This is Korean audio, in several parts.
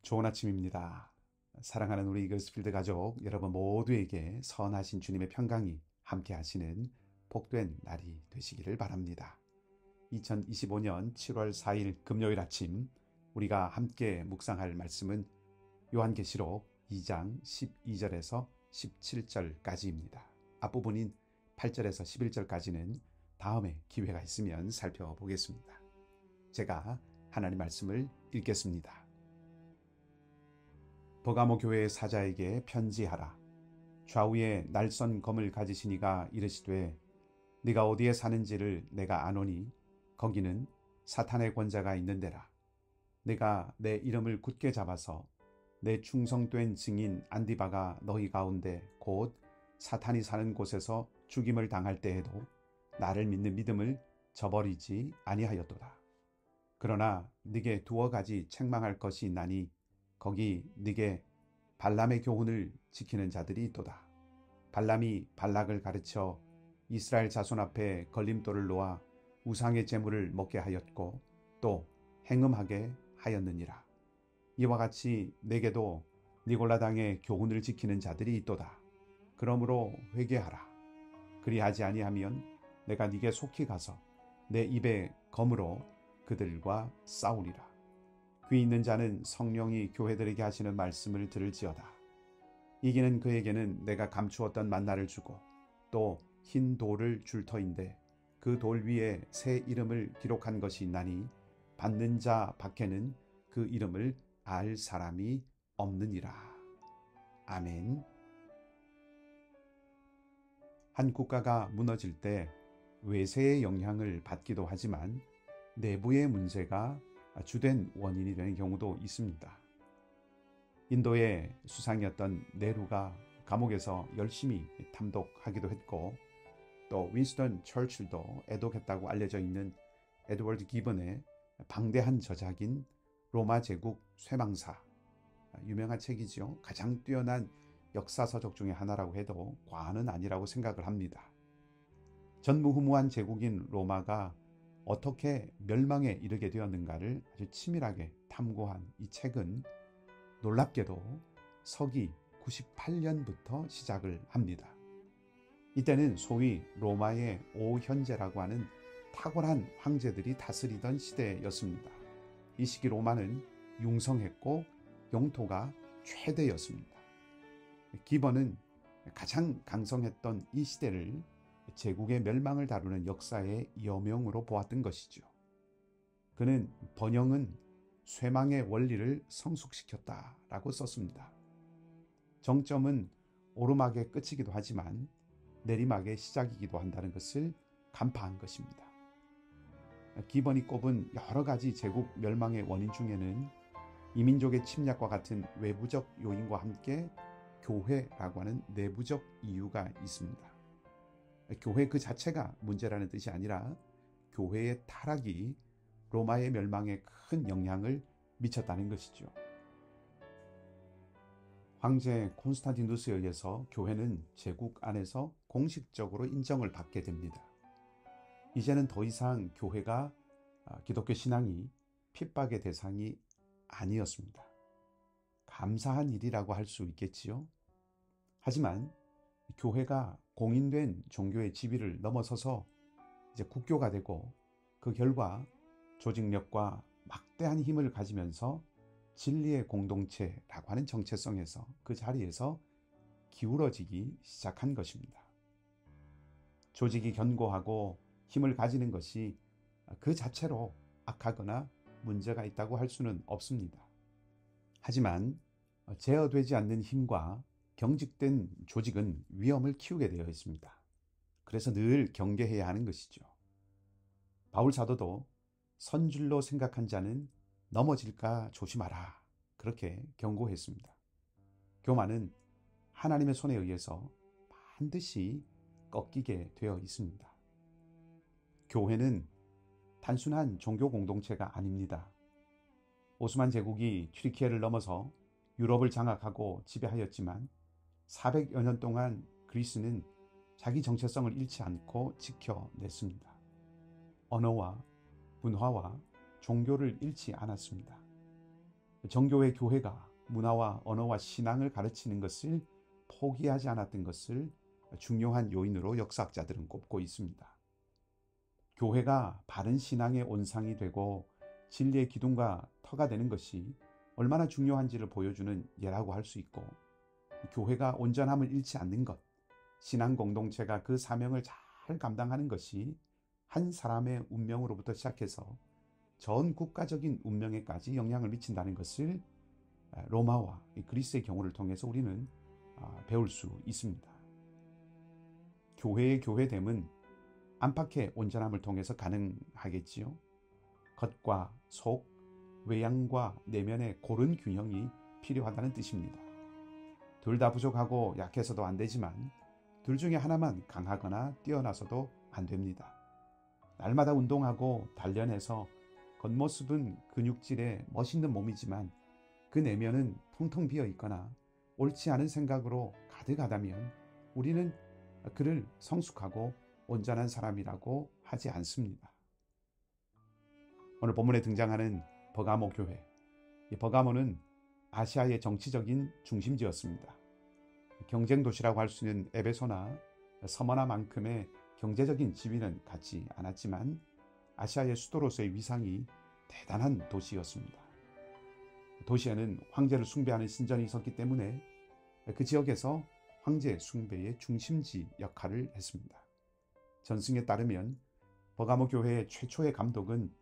좋은 아침입니다. 사랑하는 우리 이글스필드 가족 여러분 모두에게 선하신 주님의 평강이 함께 하시는 복된 날이 되시기를 바랍니다. 2025년 7월 4일 금요일 아침 우리가 함께 묵상할 말씀은 요한계시록 2장 12절에서 17절까지입니다. 앞부분인 8절에서 11절까지는 다음에 기회가 있으면 살펴보겠습니다. 제가 하나님 말씀을 읽겠습니다. 버가모 교회의 사자에게 편지하라. 좌우에 날선 검을 가지시니가 이르시되 네가 어디에 사는지를 내가 아노니 거기는 사탄의 권자가 있는 데라. 내가 내 이름을 굳게 잡아서 내 충성된 증인 안디바가 너희 가운데 곧 사탄이 사는 곳에서 죽임을 당할 때에도 나를 믿는 믿음을 저버리지 아니하였도다. 그러나 네게 두어 가지 책망할 것이 있나니 거기 네게 발람의 교훈을 지키는 자들이 있도다. 발람이 발락을 가르쳐 이스라엘 자손 앞에 걸림돌을 놓아 우상의 제물을 먹게 하였고 또 행음하게 하였느니라. 이와 같이 네게도 니골라당의 교훈을 지키는 자들이 있도다. 그러므로 회개하라. 그리하지 아니하면 내가 네게 속히 가서 내 입에 검으로 그들과 싸우리라. 귀 있는 자는 성령이 교회들에게 하시는 말씀을 들을지어다. 이기는 그에게는 내가 감추었던 만나를 주고 또 흰 돌을 줄 터인데 그 돌 위에 새 이름을 기록한 것이 있나니 받는 자 밖에는 그 이름을 알 사람이 없느니라. 아멘. 한 국가가 무너질 때 외세의 영향을 받기도 하지만 내부의 문제가 주된 원인이 되는 경우도 있습니다. 인도의 수상이었던 네루가 감옥에서 열심히 탐독하기도 했고 또 윈스턴 처칠도 애독했다고 알려져 있는 에드워드 기번의 방대한 저작인 로마 제국 쇠망사, 유명한 책이지요. 가장 뛰어난 역사서적 중에 하나라고 해도 과언은 아니라고 생각을 합니다. 전무후무한 제국인 로마가 어떻게 멸망에 이르게 되었는가를 아주 치밀하게 탐구한 이 책은 놀랍게도 서기 98년부터 시작을 합니다. 이때는 소위 로마의 오현제라고 하는 탁월한 황제들이 다스리던 시대였습니다. 이 시기 로마는 융성했고 영토가 최대였습니다. 기번은 가장 강성했던 이 시대를 제국의 멸망을 다루는 역사의 여명으로 보았던 것이죠. 그는 번영은 쇠망의 원리를 성숙시켰다라고 썼습니다. 정점은 오르막의 끝이기도 하지만 내리막의 시작이기도 한다는 것을 간파한 것입니다. 기번이 꼽은 여러 가지 제국 멸망의 원인 중에는 이민족의 침략과 같은 외부적 요인과 함께 교회라고 하는 내부적 이유가 있습니다. 교회 그 자체가 문제라는 뜻이 아니라 교회의 타락이 로마의 멸망에 큰 영향을 미쳤다는 것이죠. 황제 콘스탄티누스에 의해서 교회는 제국 안에서 공식적으로 인정을 받게 됩니다. 이제는 더 이상 교회가 기독교 신앙이 핍박의 대상이 아니었습니다. 감사한 일이라고 할 수 있겠지요. 하지만 교회가 공인된 종교의 지위를 넘어서서 이제 국교가 되고 그 결과 조직력과 막대한 힘을 가지면서 진리의 공동체라고 하는 정체성에서 그 자리에서 기울어지기 시작한 것입니다. 조직이 견고하고 힘을 가지는 것이 그 자체로 악하거나 문제가 있다고 할 수는 없습니다. 하지만 제어되지 않는 힘과 경직된 조직은 위험을 키우게 되어 있습니다. 그래서 늘 경계해야 하는 것이죠. 바울 사도도 선줄로 생각한 자는 넘어질까 조심하라, 그렇게 경고했습니다. 교만은 하나님의 손에 의해서 반드시 꺾이게 되어 있습니다. 교회는 단순한 종교 공동체가 아닙니다. 오스만 제국이 튀르키예를 넘어서 유럽을 장악하고 지배하였지만 400여 년 동안 그리스는 자기 정체성을 잃지 않고 지켜냈습니다. 언어와 문화와 종교를 잃지 않았습니다. 정교회 교회가 문화와 언어와 신앙을 가르치는 것을 포기하지 않았던 것을 중요한 요인으로 역사학자들은 꼽고 있습니다. 교회가 바른 신앙의 온상이 되고 진리의 기둥과 터가 되는 것이 얼마나 중요한지를 보여주는 예라고 할 수 있고, 교회가 온전함을 잃지 않는 것, 신앙 공동체가 그 사명을 잘 감당하는 것이 한 사람의 운명으로부터 시작해서 전 국가적인 운명에까지 영향을 미친다는 것을 로마와 그리스의 경우를 통해서 우리는 배울 수 있습니다. 교회의 교회됨은 안팎의 온전함을 통해서 가능하겠지요. 겉과 속, 외양과 내면의 고른 균형이 필요하다는 뜻입니다. 둘 다 부족하고 약해서도 안 되지만 둘 중에 하나만 강하거나 뛰어나서도 안 됩니다. 날마다 운동하고 단련해서 겉모습은 근육질의 멋있는 몸이지만 그 내면은 텅텅 비어 있거나 옳지 않은 생각으로 가득하다면 우리는 그를 성숙하고 온전한 사람이라고 하지 않습니다. 오늘 본문에 등장하는 버가모 교회, 이 버가모는 아시아의 정치적인 중심지였습니다. 경쟁 도시라고 할 수 있는 에베소나 서머나만큼의 경제적인 지위는 갖지 않았지만 아시아의 수도로서의 위상이 대단한 도시였습니다. 도시에는 황제를 숭배하는 신전이 있었기 때문에 그 지역에서 황제 숭배의 중심지 역할을 했습니다. 전승에 따르면 버가모 교회의 최초의 감독은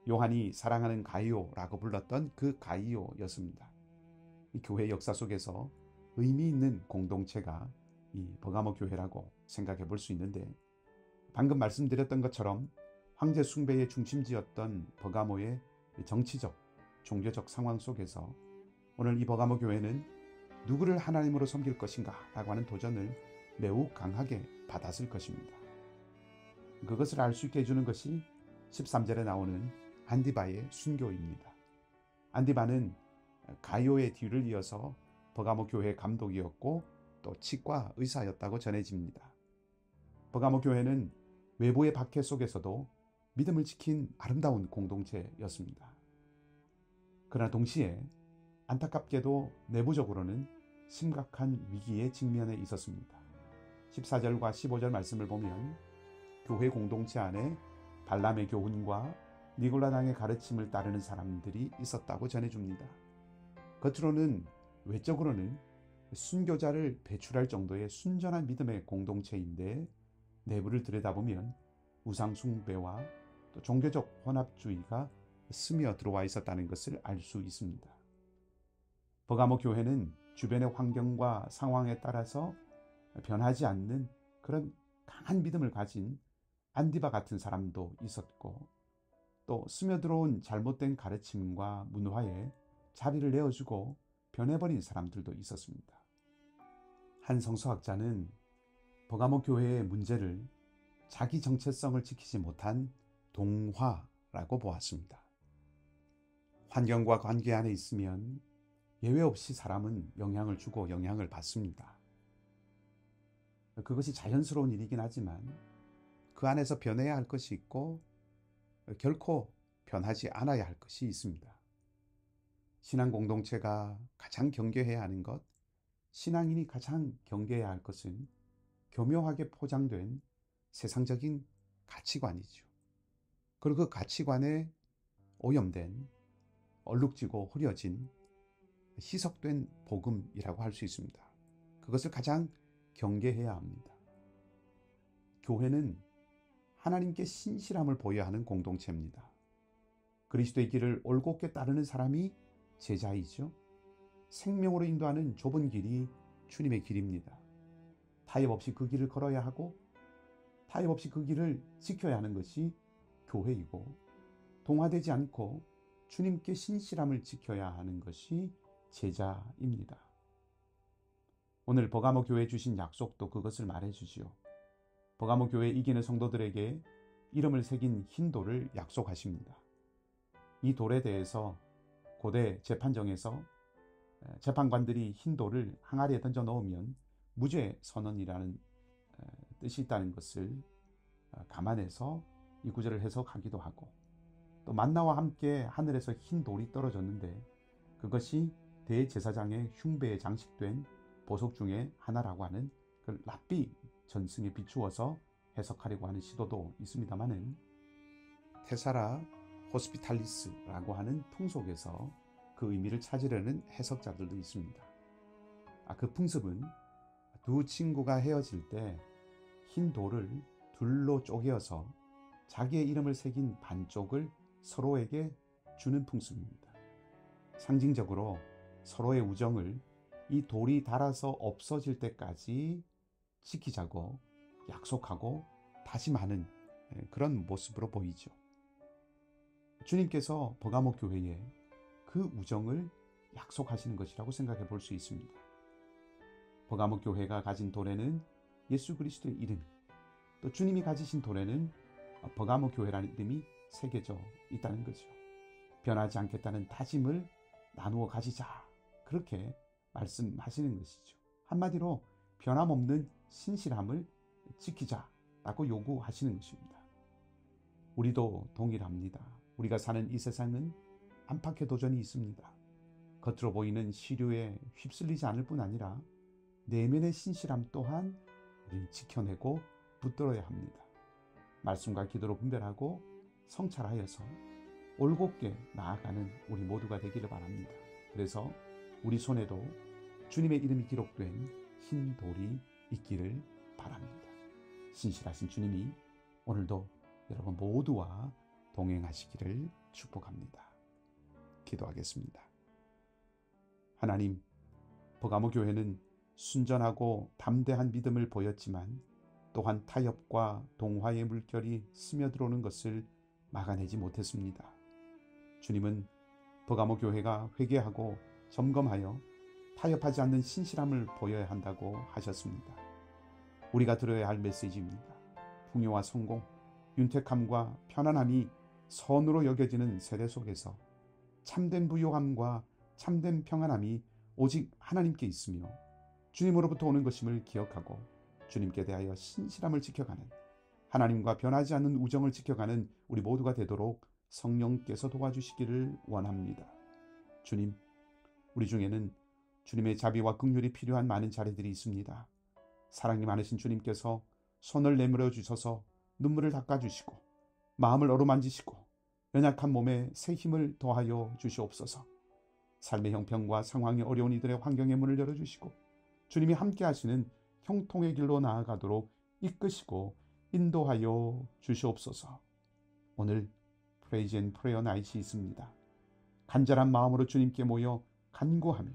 요한이 사랑하는 가이오라고 불렀던 그 가이오였습니다. 이 교회 역사 속에서 의미 있는 공동체가 이 버가모 교회라고 생각해 볼 수 있는데, 방금 말씀드렸던 것처럼 황제 숭배의 중심지였던 버가모의 정치적, 종교적 상황 속에서 오늘 이 버가모 교회는 누구를 하나님으로 섬길 것인가 라고 하는 도전을 매우 강하게 받았을 것입니다. 그것을 알 수 있게 해주는 것이 13절에 나오는 안디바의 순교입니다. 안디바는 가이오의 뒤를 이어서 버가모 교회 감독이었고 또 치과 의사였다고 전해집니다. 버가모 교회는 외부의 박해 속에서도 믿음을 지킨 아름다운 공동체였습니다. 그러나 동시에 안타깝게도 내부적으로는 심각한 위기에 직면해 있었습니다. 14절과 15절 말씀을 보면 교회 공동체 안에 발람의 교훈과 니골라당의 가르침을 따르는 사람들이 있었다고 전해줍니다. 겉으로는, 외적으로는 순교자를 배출할 정도의 순전한 믿음의 공동체인데 내부를 들여다보면 우상 숭배와 또 종교적 혼합주의가 스며 들어와 있었다는 것을 알 수 있습니다. 버가모 교회는 주변의 환경과 상황에 따라서 변하지 않는 그런 강한 믿음을 가진 안디바 같은 사람도 있었고, 또 스며들어온 잘못된 가르침과 문화에 자리를 내어주고 변해버린 사람들도 있었습니다. 한 성서학자는 버가모 교회의 문제를 자기 정체성을 지키지 못한 동화라고 보았습니다. 환경과 관계 안에 있으면 예외 없이 사람은 영향을 주고 영향을 받습니다. 그것이 자연스러운 일이긴 하지만 그 안에서 변해야 할 것이 있고 결코 변하지 않아야 할 것이 있습니다. 신앙 공동체가 가장 경계해야 하는 것, 신앙인이 가장 경계해야 할 것은 교묘하게 포장된 세상적인 가치관이죠. 그리고 그 가치관에 오염된, 얼룩지고 흐려진, 희석된 복음이라고 할 수 있습니다. 그것을 가장 경계해야 합니다. 교회는 하나님께 신실함을 보여야 하는 공동체입니다. 그리스도의 길을 올곧게 따르는 사람이 제자이죠. 생명으로 인도하는 좁은 길이 주님의 길입니다. 타협 없이 그 길을 걸어야 하고 타협 없이 그 길을 지켜야 하는 것이 교회이고, 동화되지 않고 주님께 신실함을 지켜야 하는 것이 제자입니다. 오늘 버가모 교회에 주신 약속도 그것을 말해주지요. 버가모 교회에 이기는 성도들에게 이름을 새긴 흰 돌을 약속하십니다. 이 돌에 대해서 고대 재판정에서 재판관들이 흰 돌을 항아리에 던져 넣으면 무죄 선언이라는 뜻이 있다는 것을 감안해서 이 구절을 해석하기도 하고, 또 만나와 함께 하늘에서 흰 돌이 떨어졌는데 그것이 대제사장의 흉배에 장식된 보석 중에 하나라고 하는 그 랍비 전승에 비추어서 해석하려고 하는 시도도 있습니다만은, 테사라 호스피탈리스라고 하는 풍속에서 그 의미를 찾으려는 해석자들도 있습니다. 그 풍습은 두 친구가 헤어질 때 흰 돌을 둘로 쪼개어서 자기의 이름을 새긴 반쪽을 서로에게 주는 풍습입니다. 상징적으로 서로의 우정을 이 돌이 닳아서 없어질 때까지 지키자고 약속하고 다짐하는 그런 모습으로 보이죠. 주님께서 버가모 교회에 그 우정을 약속하시는 것이라고 생각해 볼 수 있습니다. 버가모 교회가 가진 돌에는 예수 그리스도의 이름이, 또 주님이 가지신 돌에는 버가모 교회라는 이름이 새겨져 있다는 거죠. 변하지 않겠다는 다짐을 나누어 가지자, 그렇게 말씀하시는 것이죠. 한마디로 변함없는 신실함을 지키자라고 요구하시는 것입니다. 우리도 동일합니다. 우리가 사는 이 세상은 안팎의 도전이 있습니다. 겉으로 보이는 시류에 휩쓸리지 않을 뿐 아니라 내면의 신실함 또한 우리는 지켜내고 붙들어야 합니다. 말씀과 기도로 분별하고 성찰하여서 올곧게 나아가는 우리 모두가 되기를 바랍니다. 그래서 우리 손에도 주님의 이름이 기록된 흰 돌이 있기를 바랍니다. 신실하신 주님이 오늘도 여러분 모두와 동행하시기를 축복합니다. 기도하겠습니다. 하나님, 버가모 교회는 순전하고 담대한 믿음을 보였지만 또한 타협과 동화의 물결이 스며들어오는 것을 막아내지 못했습니다. 주님은 버가모 교회가 회개하고 점검하여 타협하지 않는 신실함을 보여야 한다고 하셨습니다. 우리가 들어야 할 메시지입니다. 풍요와 성공, 윤택함과 편안함이 선으로 여겨지는 세대 속에서 참된 부요함과 참된 평안함이 오직 하나님께 있으며 주님으로부터 오는 것임을 기억하고 주님께 대하여 신실함을 지켜가는, 하나님과 변하지 않는 우정을 지켜가는 우리 모두가 되도록 성령께서 도와주시기를 원합니다. 주님, 우리 중에는 주님의 자비와 긍휼이 필요한 많은 자리들이 있습니다. 사랑이 많으신 주님께서 손을 내밀어 주셔서 눈물을 닦아주시고 마음을 어루만지시고 연약한 몸에 새 힘을 더하여 주시옵소서. 삶의 형편과 상황이 어려운 이들의 환경의 문을 열어주시고 주님이 함께 하시는 형통의 길로 나아가도록 이끄시고 인도하여 주시옵소서. 오늘 프레이즈 앤 프레이어 나잇이 있습니다. 간절한 마음으로 주님께 모여 간구하며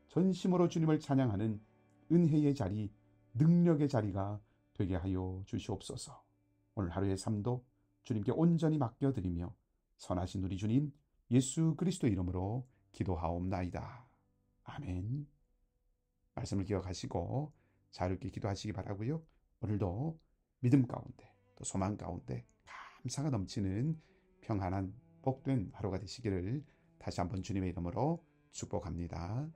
전심으로 주님을 찬양하는 은혜의 자리, 능력의 자리가 되게 하여 주시옵소서. 오늘 하루의 삶도 주님께 온전히 맡겨드리며 선하신 우리 주님 예수 그리스도 이름으로 기도하옵나이다. 아멘. 말씀을 기억하시고 자유롭게 기도하시기 바라고요. 오늘도 믿음 가운데 또 소망 가운데 감사가 넘치는 평안한 복된 하루가 되시기를 다시 한번 주님의 이름으로 축복합니다.